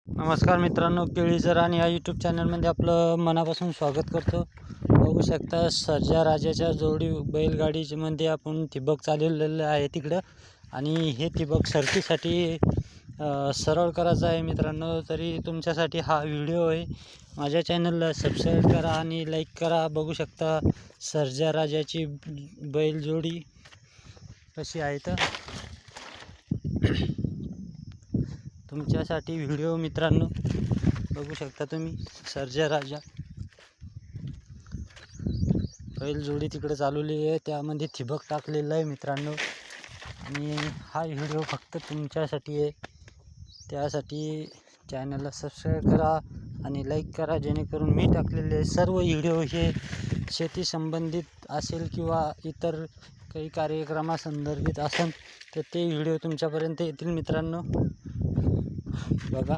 नमस्कार मित्रांनो, केळीचं रान या यूट्यूब चॅनलमध्ये आपलं मनापासून स्वागत करतो. बघू शकता सर्जा राजाच्या जोडी बैलगाडीमध्ये आपण ठिबक चालवलेलं आहे तिकडं, आणि हे ठिबक शर्तीसाठी सरळ करायचं आहे मित्रांनो. तरी तुमच्यासाठी हा व्हिडिओ आहे. माझ्या चॅनलला सबस्क्राईब करा आणि लाईक करा. बघू शकता सर्जा राजाची बैलजोडी कशी आहे तर तुमच्यासाठी व्हिडिओ मित्रांनो. बघू शकता तुम्ही सर्जा राजा बैलजोडी तिकडे चालवली आहे, त्यामध्ये ठिबक टाकलेलं आहे मित्रांनो. आणि हा व्हिडिओ फक्त तुमच्यासाठी आहे. त्यासाठी चॅनलला सबस्क्राईब करा आणि लाईक करा, जेणेकरून मी टाकलेले सर्व व्हिडिओ हे शेती संबंधित असेल किंवा इतर काही कार्यक्रमासंदर्भित असेल तर ते व्हिडिओ तुमच्यापर्यंत येतील मित्रांनो. बघा.